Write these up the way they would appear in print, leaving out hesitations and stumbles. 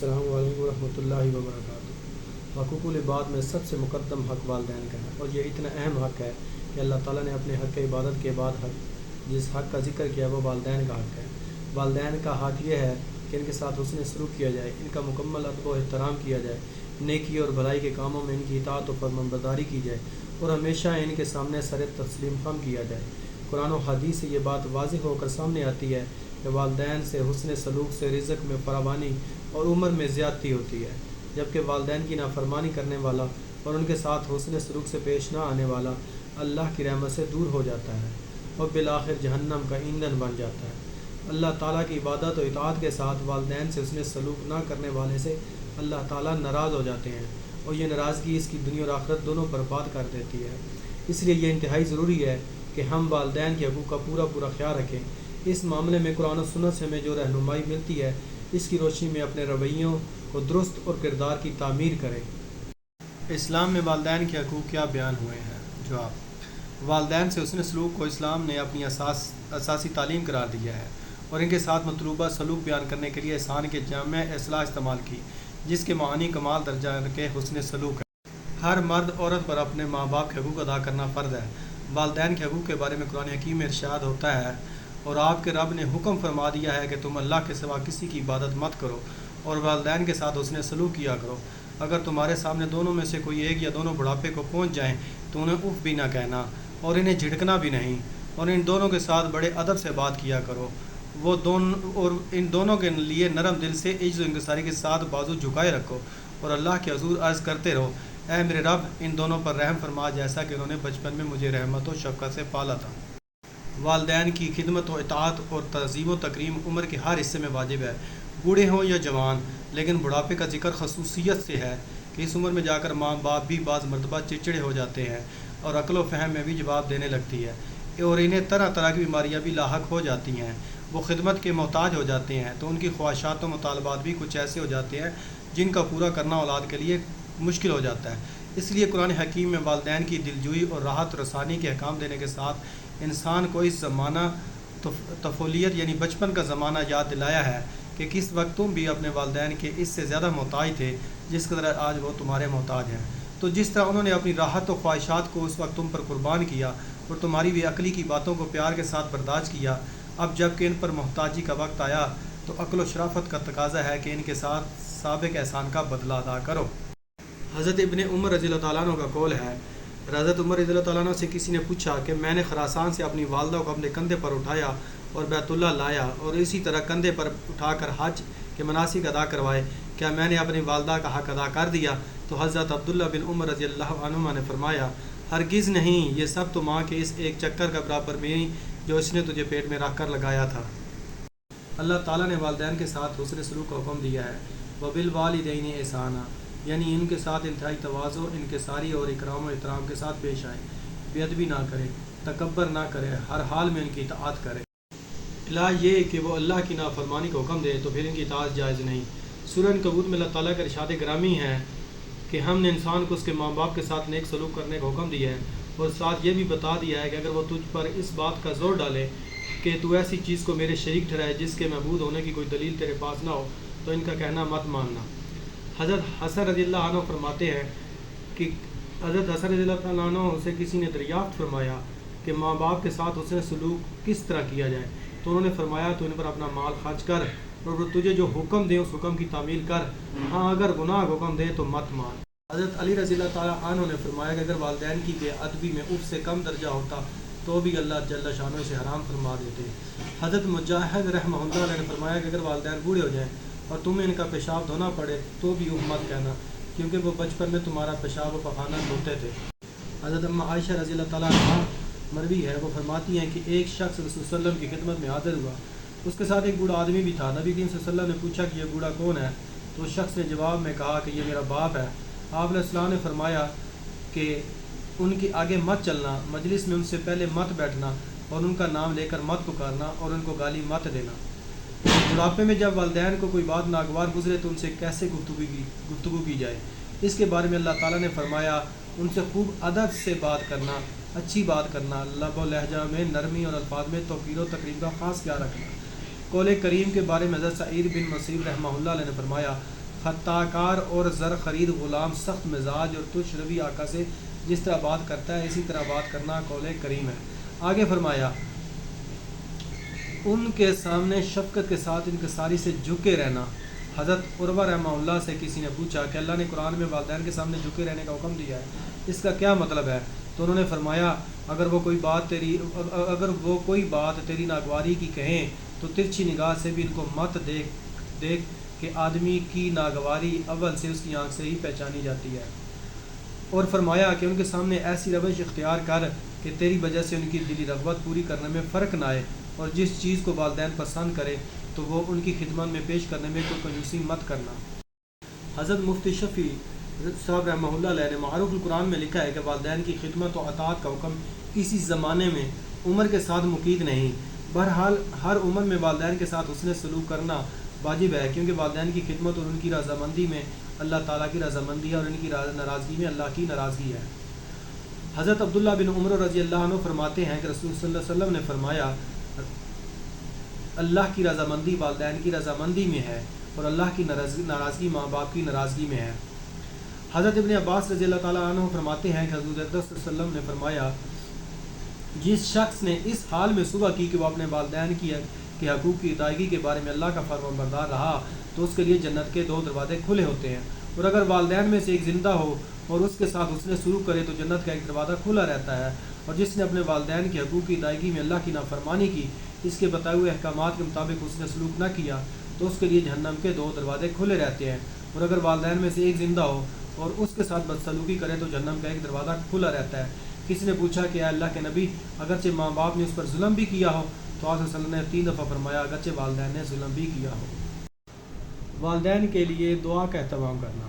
السلام علیکم ورحمۃ اللہ وبرکاتہ۔ حقوق العباد میں سب سے مقدم حق والدین کا ہے، اور یہ اتنا اہم حق ہے کہ اللہ تعالیٰ نے اپنے حق عبادت کے بعد جس حق کا ذکر کیا وہ والدین کا حق ہے۔ والدین کا حق یہ ہے کہ ان کے ساتھ حسن سلوک کیا جائے، ان کا مکمل ادب و احترام کیا جائے، نیکی اور بھلائی کے کاموں میں ان کی اطاعت و فرمانبرداری کی جائے، اور ہمیشہ ان کے سامنے سر تسلیم خم کیا جائے۔ قرآن و حدیث سے یہ بات واضح ہو کر سامنے آتی ہے کہ والدین سے حسن سلوک سے رزق میں فراوانی اور عمر میں زیادتی ہوتی ہے، جبکہ والدین کی نافرمانی کرنے والا اور ان کے ساتھ حسن سلوک سے پیش نہ آنے والا اللہ کی رحمت سے دور ہو جاتا ہے اور بالآخر جہنم کا ایندھن بن جاتا ہے۔ اللہ تعالیٰ کی عبادت و اطاعت کے ساتھ والدین سے حسن سلوک نہ کرنے والے سے اللہ تعالیٰ ناراض ہو جاتے ہیں، اور یہ ناراضگی اس کی دنیا اور آخرت دونوں برباد کر دیتی ہے۔ اس لیے یہ انتہائی ضروری ہے کہ ہم والدین کے حقوق کا پورا خیال رکھیں۔ اس معاملے میں قرآن و سنت سے ہمیں جو رہنمائی ملتی ہے، اس کی روشنی میں اپنے رویوں کو درست اور کردار کی تعمیر کریں۔ اسلام میں والدین کے حقوق کیا بیان ہوئے ہیں؟ جواب: والدین سے حسن سلوک کو اسلام نے اپنی اساسی تعلیم قرار دیا ہے، اور ان کے ساتھ مطلوبہ سلوک بیان کرنے کے لیے احسان کے جامع اصطلاح استعمال کی، جس کے معنی کمال درجہ کے حسن سلوک ہے۔ ہر مرد عورت پر اپنے ماں باپ کے حقوق ادا کرنا فرض ہے۔ والدین کے حقوق کے بارے میں قرآن حکیم میں ارشاد ہوتا ہے: اور آپ کے رب نے حکم فرما دیا ہے کہ تم اللہ کے سوا کسی کی عبادت مت کرو، اور والدین کے ساتھ حسن سلوک کیا کرو۔ اگر تمہارے سامنے دونوں میں سے کوئی ایک یا دونوں بڑھاپے کو پہنچ جائیں تو انہیں اف بھی نہ کہنا، اور انہیں جھڑکنا بھی نہیں، اور ان دونوں کے ساتھ بڑے ادب سے بات کیا کرو۔ اور ان دونوں کے لیے نرم دل سے عجز و انکساری کے ساتھ بازو جھکائے رکھو، اور اللہ کے حضور عرض کرتے رہو: اے میرے رب، ان دونوں پر رحم فرما جیسا کہ انہوں نے بچپن میں مجھے رحمت و شفقت سے پالا تھا۔ والدین کی خدمت و اطاعت اور تعظیم و تکریم عمر کے ہر حصے میں واجب ہے، بوڑھے ہوں یا جوان، لیکن بڑھاپے کا ذکر خصوصیت سے ہے کہ اس عمر میں جا کر ماں باپ بھی بعض مرتبہ چڑچڑے ہو جاتے ہیں، اور عقل و فہم میں بھی جواب دینے لگتی ہے، اور انہیں طرح طرح کی بیماریاں بھی لاحق ہو جاتی ہیں۔ وہ خدمت کے محتاج ہو جاتے ہیں تو ان کی خواہشات و مطالبات بھی کچھ ایسے ہو جاتے ہیں جن کا پورا کرنا اولاد کے لیے مشکل ہو جاتا ہے۔ اس لیے قرآن حکیم میں والدین کی دلجوئی اور راحت رسانی کے احکام دینے کے ساتھ انسان کو اس زمانہ طفولیت یعنی بچپن کا زمانہ یاد دلایا ہے کہ کس وقت تم بھی اپنے والدین کے اس سے زیادہ محتاج تھے جس قدر آج وہ تمہارے محتاج ہیں۔ تو جس طرح انہوں نے اپنی راحت و خواہشات کو اس وقت تم پر قربان کیا اور تمہاری بھی عقلی کی باتوں کو پیار کے ساتھ برداشت کیا، اب جب کہ ان پر محتاجی کا وقت آیا تو عقل و شرافت کا تقاضا ہے کہ ان کے ساتھ سابق احسان کا بدلہ ادا کرو۔ حضرت ابن عمر رضی اللہ تعالیٰ عنہ کا قول ہے، حضرت عمر رضی اللہ تعالیٰ عنہ سے کسی نے پوچھا کہ میں نے خراسان سے اپنی والدہ کو اپنے کندھے پر اٹھایا اور بیت اللہ لایا، اور اسی طرح کندھے پر اٹھا کر حج کے مناسک ادا کروائے، کیا میں نے اپنی والدہ کا حق ادا کر دیا؟ تو حضرت عبداللہ بن عمر رضی اللہ عنہما نے فرمایا: ہرگز نہیں، یہ سب تو ماں کے اس ایک چکر کا برابر نہیں جو اس نے تجھے پیٹ میں رکھ کر لگایا تھا۔ اللہ تعالیٰ نے والدین کے ساتھ حسن سلوک کا حکم دیا ہے، وَبِالْوَالِدَيْنِ إِحْسَانًا، یعنی ان کے ساتھ انتہائی تواضع، انکساری اور اکرام و احترام کے ساتھ پیش آئے، بے ادبی نہ کرے، تکبر نہ کرے، ہر حال میں ان کی اطاعت کرے۔ الا یہ کہ وہ اللہ کی نافرمانی کا حکم دے تو پھر ان کی اطاعت جائز نہیں۔ سورہ عنکبوت میں اللہ تعالیٰ کا ارشاد گرامی ہے کہ ہم نے انسان کو اس کے ماں باپ کے ساتھ نیک سلوک کرنے کا حکم دیا ہے، اور ساتھ یہ بھی بتا دیا ہے کہ اگر وہ تجھ پر اس بات کا زور ڈالے کہ تو ایسی چیز کو میرے شریک ٹھہرائے جس کے معبود ہونے کی کوئی دلیل تیرے پاس نہ ہو، تو ان کا کہنا مت ماننا۔ حضرت حسن رضی اللہ عنہ فرماتے ہیں کہ حضرت حسن رضی اللہ عنہ سے کسی نے دریافت فرمایا کہ ماں باپ کے ساتھ حسن سلوک کس طرح کیا جائے، تو انہوں نے فرمایا: تو ان پر اپنا مال خرچ کر، اور وہ تجھے جو حکم دیں اس حکم کی تعمیل کر، ہاں اگر گناہ کا حکم دے تو مت مان۔ حضرت علی رضی اللہ تعالیٰ عنہ نے فرمایا کہ اگر والدین کی بے ادبی میں اف سے کم درجہ ہوتا تو بھی اللہ جل شانہ سے حرام فرما دیتے۔ حضرت مجاہد رحمہ اللہ علیہ نے فرمایا کہ اگر والدین بوڑھے ہو جائیں اور تمہیں ان کا پیشاب دھونا پڑے تو بھی اف مت کہنا، کیونکہ وہ بچپن میں تمہارا پیشاب و پخانہ دھوتے تھے۔ حضرت اماں عائشہ رضی اللہ تعالیٰ عنہ مروی ہے، وہ فرماتی ہیں کہ ایک شخص رسول صلی اللہ علیہ وسلم کی خدمت میں حاضر ہوا، اس کے ساتھ ایک بوڑھا آدمی بھی تھا۔ نبی کریم صلی اللہ علیہ وسلم نے پوچھا کہ یہ بوڑھا کون ہے؟ تو اس شخص نے جواب میں کہا کہ یہ میرا باپ ہے۔ آپ علیہ السلام نے فرمایا کہ ان کے آگے مت چلنا، مجلس میں ان سے پہلے مت بیٹھنا، اور ان کا نام لے کر مت پکارنا، اور ان کو گالی مت دینا۔ بڑھاپے میں جب والدین کو کوئی بات ناگوار گزرے تو ان سے کیسے گفتگو کی جائے، اس کے بارے میں اللہ تعالیٰ نے فرمایا: ان سے خوب ادب سے بات کرنا، اچھی بات کرنا، لب و لہجہ میں نرمی اور الفاظ میں توقیر و تکریم کا خاص خیال رکھنا۔ قول کریم کے بارے میں حضرت سعید بن مسیب رحمہ اللہ علیہ نے فرمایا: فتاکار اور زر خرید غلام سخت مزاج اور تش روی آقا سے جس طرح بات کرتا ہے اسی طرح بات کرنا قول کریم ہے۔ آگے فرمایا ان کے سامنے شفقت کے ساتھ انکساری سے جھکے رہنا۔ حضرت عروہ رحمہ اللہ سے کسی نے پوچھا کہ اللہ نے قرآن میں والدین کے سامنے جھکے رہنے کا حکم دیا ہے، اس کا کیا مطلب ہے؟ تو انہوں نے فرمایا اگر وہ کوئی بات تیری ناگواری کی کہیں تو ترچھی نگاہ سے بھی ان کو مت دیکھ کہ آدمی کی ناگواری اول سے اس کی آنکھ سے ہی پہچانی جاتی ہے، اور فرمایا کہ ان کے سامنے ایسی روش اختیار کر کہ تیری وجہ سے ان کی دلی رغبت پوری کرنے میں فرق نہ آئے، اور جس چیز کو والدین پسند کرے تو وہ ان کی خدمت میں پیش کرنے میں کوئی کنجوسی مت کرنا۔ حضرت مفتی شفیع صاحب رحمہ اللہ علیہ نے معروف القرآن میں لکھا ہے کہ والدین کی خدمت و اطاعت کا حکم کسی زمانے میں عمر کے ساتھ مقید نہیں، بہرحال ہر عمر میں والدین کے ساتھ حسن سلوک کرنا واجب ہے، کیونکہ والدین کی خدمت اور ان کی رضامندی میں اللہ تعالیٰ کی رضامندی ہے اور ان کی ناراضگی میں اللہ کی ناراضگی ہے۔ حضرت عبداللہ بن عمر رضی اللہ عنہ فرماتے ہیں کہ رسول صلی اللہ علیہ وسلم نے فرمایا اللہ کی رضامندی والدین کی رضامندی میں ہے اور اللہ کی ناراضگی ماں باپ کی ناراضگی میں ہے۔ حضرت ابن عباس رضی اللہ تعالیٰ عنہ فرماتے ہیں کہ حضور اقدس صلی اللہ علیہ وسلم نے فرمایا جس شخص نے اس حال میں صبح کی کہ وہ اپنے والدین کے حقوق کی ادائیگی کے بارے میں اللہ کا فرمانبردار رہا تو اس کے لیے جنت کے 2 دروازے کھلے ہوتے ہیں، اور اگر والدین میں سے ایک زندہ ہو اور اس کے ساتھ اس نے سلوک کرے تو جنت کا ایک دروازہ کھلا رہتا ہے، اور جس نے اپنے والدین کے حقوق کی ادائیگی میں اللہ کی نافرمانی کی، اس کے بتائے ہوئے احکامات کے مطابق اس نے سلوک نہ کیا تو اس کے لیے جہنم کے 2 دروازے کھلے رہتے ہیں، اور اگر والدین میں سے ایک زندہ ہو اور اس کے ساتھ بدسلوکی کرے تو جہنم کا ایک دروازہ کھلا رہتا ہے۔ کسی نے پوچھا کہ اے اللہ کے نبی اگرچہ ماں باپ نے اس پر ظلم بھی کیا ہو؟ تو آپ صلی اللہ علیہ وسلم نے 3 دفعہ فرمایا اگرچہ والدین نے ظلم بھی کیا ہو۔ والدین کے لیے دعا کا اہتمام کرنا۔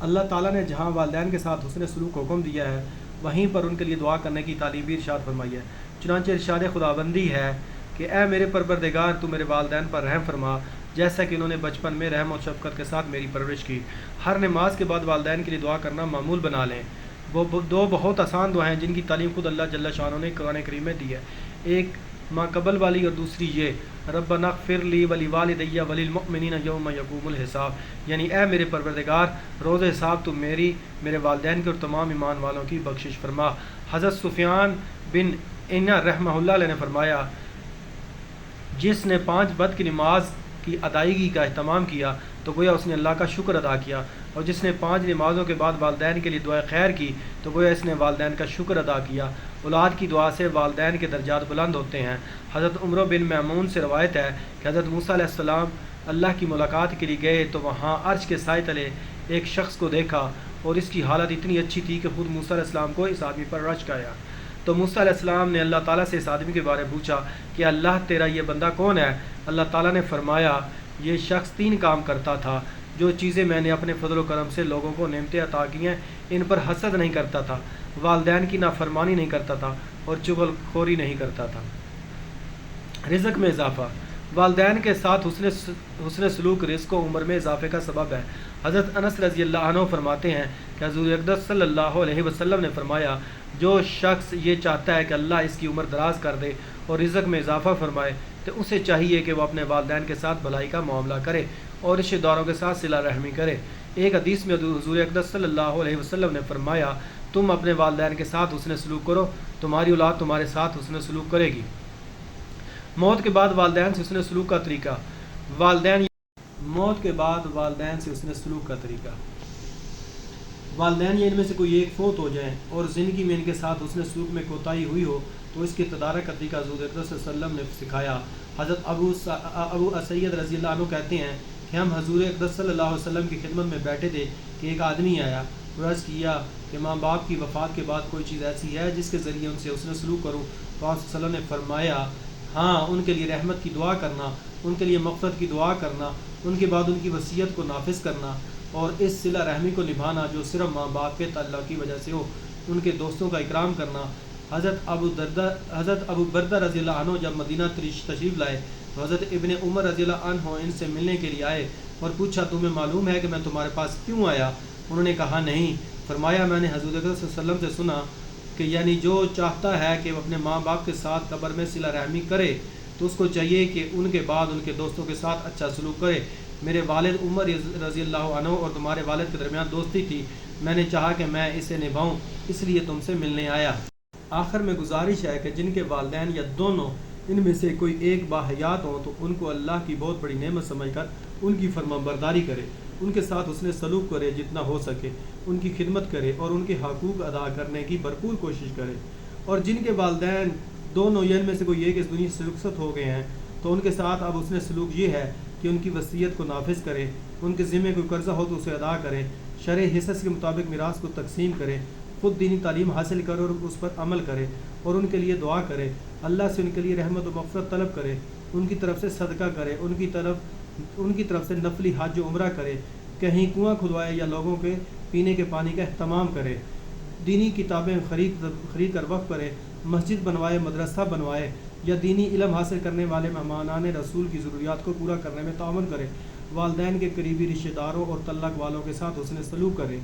اللہ تعالیٰ نے جہاں والدین کے ساتھ حسن سلوک حکم دیا ہے وہیں پر ان کے لیے دعا کرنے کی تعلیم بھی ارشاد فرمائی ہے۔ چنانچہ ارشاد خداوندی ہے کہ اے میرے پروردگار تو میرے والدین پر رحم فرما جیسا کہ انہوں نے بچپن میں رحم اور شفقت کے ساتھ میری پرورش کی۔ ہر نماز کے بعد والدین کے لیے دعا کرنا معمول بنا لیں۔ وہ 2 بہت آسان دعائیں ہیں جن کی تعلیم خود اللہ جل شانہ نے قرآن کریم میں دی ہے، ایک ماں قبل والی اور دوسری یہ ربنا اغفر لی ولوالدی وللمؤمنین یوم یقوم الحساب، یعنی اے میرے پروردگار روز حساب تو میرے والدین کے اور تمام ایمان والوں کی بخشش فرما۔ حضرت سفیان بن عیینہ رحمہ اللہ علیہ نے فرمایا جس نے 5 وقت کی نماز کی ادائیگی کا اہتمام کیا تو گویا اس نے اللہ کا شکر ادا کیا، اور جس نے 5 نمازوں کے بعد والدین کے لیے دعائے خیر کی تو گویا اس نے والدین کا شکر ادا کیا۔ اولاد کی دعا سے والدین کے درجات بلند ہوتے ہیں۔ حضرت عمرو بن میمون سے روایت ہے کہ حضرت موسیٰ علیہ السلام اللہ کی ملاقات کے لیے گئے تو وہاں عرش کے سائے تلے ایک شخص کو دیکھا اور اس کی حالت اتنی اچھی تھی کہ خود موسیٰ علیہ السلام کو اس آدمی پر رشک آیا۔ تو موسیٰ علیہ السلام نے اللہ تعالیٰ سے اس آدمی کے بارے میں پوچھا کہ اللہ تیرا یہ بندہ کون ہے؟ اللہ تعالیٰ نے فرمایا یہ شخص 3 کام کرتا تھا، جو چیزیں میں نے اپنے فضل و کرم سے لوگوں کو نعمتیں عطا کی ہیں ان پر حسد نہیں کرتا تھا، والدین کی نافرمانی نہیں کرتا تھا اور چغل خوری نہیں کرتا تھا۔ رزق میں اضافہ۔ والدین کے ساتھ حسن سلوک رزق و عمر میں اضافے کا سبب ہے۔ حضرت انس رضی اللہ عنہ فرماتے ہیں کہ حضور اقدس صلی اللہ علیہ وسلم نے فرمایا جو شخص یہ چاہتا ہے کہ اللہ اس کی عمر دراز کر دے اور رزق میں اضافہ فرمائے تو اسے چاہیے کہ وہ اپنے والدین کے ساتھ بھلائی کا معاملہ کرے اور رشتہ داروں کے ساتھ صلہ رحمی کرے۔ ایک حدیث میں حضور اقدس صلی اللہ علیہ وسلم نے فرمایا تم اپنے والدین کے ساتھ حسن سلوک کرو، تمہاری اولاد تمہارے ساتھ حسن سلوک کرے گی۔ موت کے بعد والدین سے حسن سلوک کا طریقہ۔ موت کے بعد والدین سے حسن سلوک کا طریقہ۔ والدین یا ان میں سے کوئی ایک فوت ہو جائیں اور زندگی میں ان کے ساتھ حسن سلوک میں کوتاہی ہوئی ہو تو اس کے تدارک کا طریقہ حضور اقدس صلی اللہ علیہ وسلم نے سکھایا۔ حضرت ابو اسید رضی اللہ عنہ کہتے ہیں کہ ہم حضور اقدس صلی اللہ علیہ وسلم کی خدمت میں بیٹھے تھے کہ ایک آدمی آیا اور عرض کیا کہ ماں باپ کی وفات کے بعد کوئی چیز ایسی ہے جس کے ذریعے ان سے حسن سلوک کروں؟ تو آپ صلی اللہ علیہ وسلم نے فرمایا ہاں، ان کے لیے رحمت کی دعا کرنا، ان کے لیے مغفرت کی دعا کرنا، ان کے بعد ان کی وصیت کو نافذ کرنا اور اس صلہ رحمی کو نبھانا جو صرف ماں باپ کے تعلق کی وجہ سے ہو، ان کے دوستوں کا اکرام کرنا۔ حضرت ابو بردہ رضی اللہ عنہ جب مدینہ تشریف لائے تو حضرت ابن عمر رضی اللہ عنہ ان سے ملنے کے لیے آئے اور پوچھا تمہیں معلوم ہے کہ میں تمہارے پاس کیوں آیا؟ انہوں نے کہا نہیں۔ فرمایا میں نے حضور صلی اللہ علیہ وسلم سے سنا کہ یعنی جو چاہتا ہے کہ وہ اپنے ماں باپ کے ساتھ قبر میں صلہ رحمی کرے تو اس کو چاہیے کہ ان کے بعد ان کے دوستوں کے ساتھ اچھا سلوک کرے۔ میرے والد عمر رضی اللہ عنہ اور تمہارے والد کے درمیان دوستی تھی، میں نے چاہا کہ میں اسے نبھاؤں، اس لیے تم سے ملنے آیا۔ آخر میں گزارش ہے کہ جن کے والدین یا دونوں ان میں سے کوئی ایک باحیات ہوں تو ان کو اللہ کی بہت بڑی نعمت سمجھ کر ان کی فرمانبرداری کرے، ان کے ساتھ حسن سلوک کرے جتنا ہو سکے، ان کی خدمت کرے اور ان کے حقوق ادا کرنے کی بھرپور کوشش کرے۔ اور جن کے والدین دونوں یا ان میں سے کوئی ایک اس دنیا سے رخصت ہو گئے ہیں تو ان کے ساتھ اب حسن سلوک یہ ہے کہ ان کی وصیت کو نافذ کرے، ان کے ذمے کوئی قرضہ ہو تو اسے ادا کرے، شرع حصص کے مطابق میراث کو تقسیم کرے، خود دینی تعلیم حاصل کرے اور اس پر عمل کرے، اور ان کے لیے دعا کرے، اللہ سے ان کے لیے رحمت و مغفرت طلب کرے، ان کی طرف سے صدقہ کرے، ان کی طرف سے نفلی حج و عمرہ کرے، کہیں کنواں کھدوائے یا لوگوں کے پینے کے پانی کا اہتمام کرے، دینی کتابیں خرید کر وقف کرے، مسجد بنوائے، مدرسہ بنوائے، یا دینی علم حاصل کرنے والے مہمانان رسول کی ضروریات کو پورا کرنے میں تعاون کرے، والدین کے قریبی رشتہ داروں اور تعلق والوں کے ساتھ حسن سلوک کرے،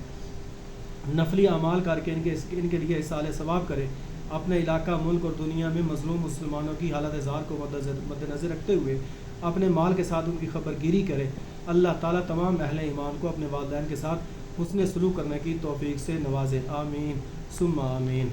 نفلی اعمال کر کے ان کے لیے احصال ثواب کرے، اپنے علاقہ، ملک اور دنیا میں مظلوم مسلمانوں کی حالت ظاہر کو مد نظر رکھتے ہوئے اپنے مال کے ساتھ ان کی خبر گیری کرے۔ اللہ تعالیٰ تمام اہل ایمان کو اپنے والدین کے ساتھ حسن سلوک کرنے کی توفیق سے نوازے، آمین ثم آمین۔